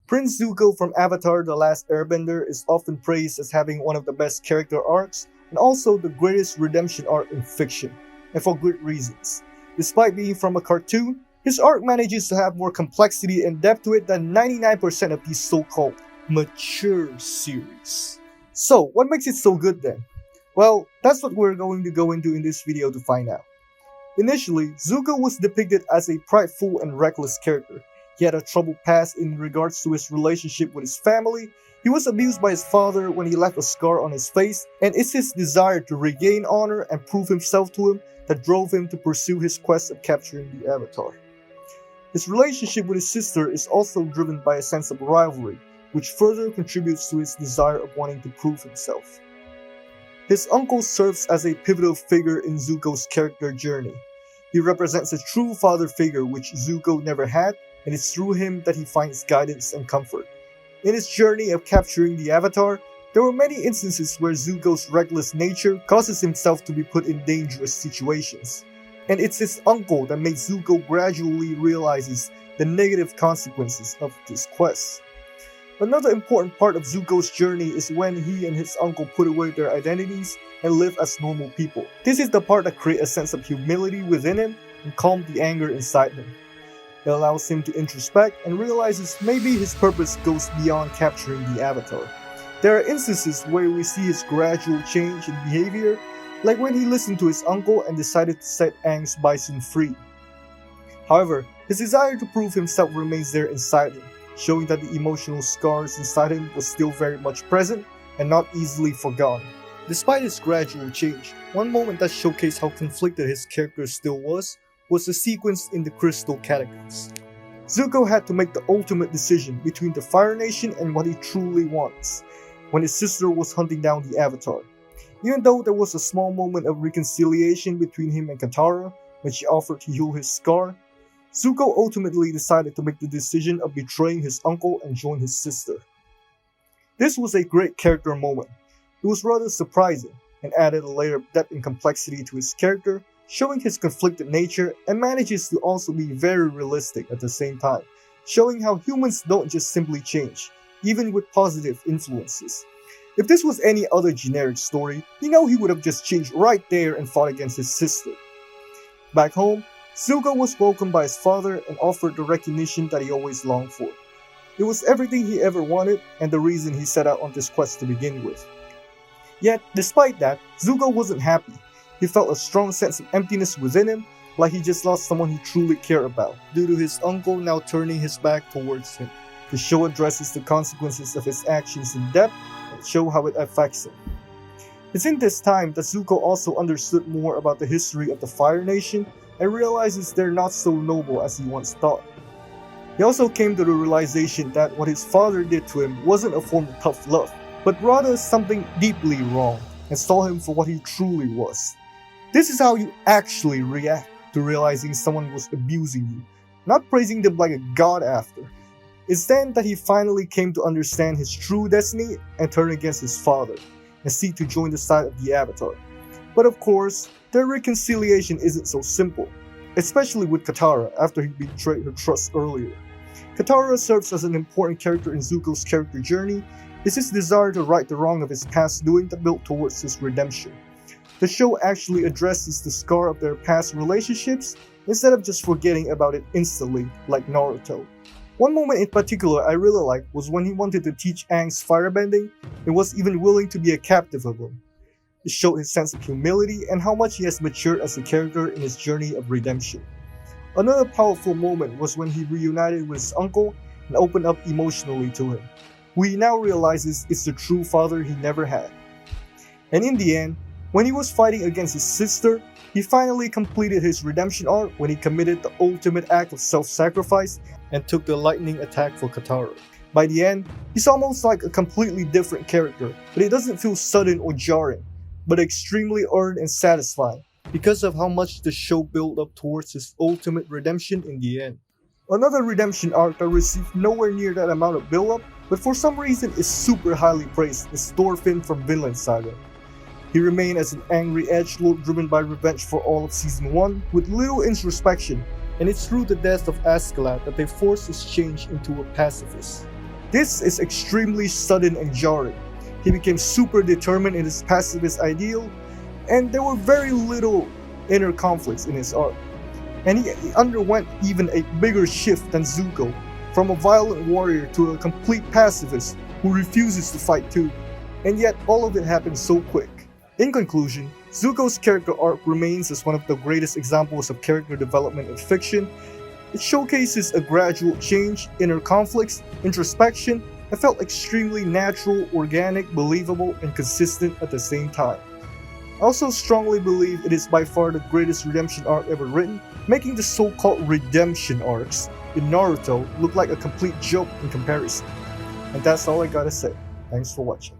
Prince Zuko from Avatar The Last Airbender is often praised as having one of the best character arcs and also the greatest redemption arc in fiction, and for good reasons. Despite being from a cartoon, his arc manages to have more complexity and depth to it than 99% of these so-called mature series. So, what makes it so good then? Well, that's what we're going to go into in this video to find out. Initially, Zuko was depicted as a prideful and reckless character. He had a troubled past in regards to his relationship with his family. He was abused by his father when he left a scar on his face, and it's his desire to regain honor and prove himself to him that drove him to pursue his quest of capturing the Avatar. His relationship with his sister is also driven by a sense of rivalry, which further contributes to his desire of wanting to prove himself. His uncle serves as a pivotal figure in Zuko's character journey. He represents a true father figure which Zuko never had, and it's through him that he finds guidance and comfort. In his journey of capturing the Avatar, there were many instances where Zuko's reckless nature causes himself to be put in dangerous situations. And it's his uncle that makes Zuko gradually realizes the negative consequences of this quest. Another important part of Zuko's journey is when he and his uncle put away their identities and live as normal people. This is the part that creates a sense of humility within him and calms the anger inside him. It allows him to introspect and realizes maybe his purpose goes beyond capturing the Avatar. There are instances where we see his gradual change in behavior, like when he listened to his uncle and decided to set Aang's bison free. However, his desire to prove himself remains there inside him, showing that the emotional scars inside him was still very much present and not easily forgotten. Despite his gradual change, one moment that showcased how conflicted his character still was the sequence in the Crystal Catacombs. Zuko had to make the ultimate decision between the Fire Nation and what he truly wants, when his sister was hunting down the Avatar. Even though there was a small moment of reconciliation between him and Katara when she offered to heal his scar, Zuko ultimately decided to make the decision of betraying his uncle and join his sister. This was a great character moment. It was rather surprising and added a layer of depth and complexity to his character, showing his conflicted nature, and manages to also be very realistic at the same time, showing how humans don't just simply change, even with positive influences. If this was any other generic story, he would have just changed right there and fought against his sister. Back home, Zuko was welcomed by his father and offered the recognition that he always longed for. It was everything he ever wanted and the reason he set out on this quest to begin with. Yet, despite that, Zuko wasn't happy. He felt a strong sense of emptiness within him, like he just lost someone he truly cared about, due to his uncle now turning his back towards him. The show addresses the consequences of his actions in depth and show how it affects him. It's in this time that Zuko also understood more about the history of the Fire Nation and realizes they're not so noble as he once thought. He also came to the realization that what his father did to him wasn't a form of tough love, but rather something deeply wrong, and saw him for what he truly was. This is how you actually react to realizing someone was abusing you, not praising them like a god after. It's then that he finally came to understand his true destiny and turn against his father, and seek to join the side of the Avatar. But of course, their reconciliation isn't so simple, especially with Katara after he betrayed her trust earlier. Katara serves as an important character in Zuko's character journey. It's his desire to right the wrong of his past doing that built towards his redemption. The show actually addresses the scar of their past relationships instead of just forgetting about it instantly like Naruto. One moment in particular I really liked was when he wanted to teach Aang's firebending and was even willing to be a captive of him. It showed his sense of humility and how much he has matured as a character in his journey of redemption. Another powerful moment was when he reunited with his uncle and opened up emotionally to him, who he now realizes is the true father he never had. And in the end, when he was fighting against his sister, he finally completed his redemption arc when he committed the ultimate act of self-sacrifice and took the lightning attack for Katara. By the end, he's almost like a completely different character, but it doesn't feel sudden or jarring, but extremely earned and satisfying because of how much the show built up towards his ultimate redemption in the end. Another redemption arc that received nowhere near that amount of build-up, but for some reason is super highly praised, is Thorfinn from Vinland Saga. He remained as an angry edgelord driven by revenge for all of Season 1 with little introspection, and it's through the death of Askeladd that they forced his change into a pacifist. This is extremely sudden and jarring. He became super determined in his pacifist ideal, and there were very little inner conflicts in his arc. And he underwent even a bigger shift than Zuko, from a violent warrior to a complete pacifist who refuses to fight too. And yet all of it happened so quick. In conclusion, Zuko's character arc remains as one of the greatest examples of character development in fiction. It showcases a gradual change, inner conflicts, introspection, and felt extremely natural, organic, believable, and consistent at the same time. I also strongly believe it is by far the greatest redemption arc ever written, making the so-called redemption arcs in Naruto look like a complete joke in comparison. And that's all I gotta say. Thanks for watching.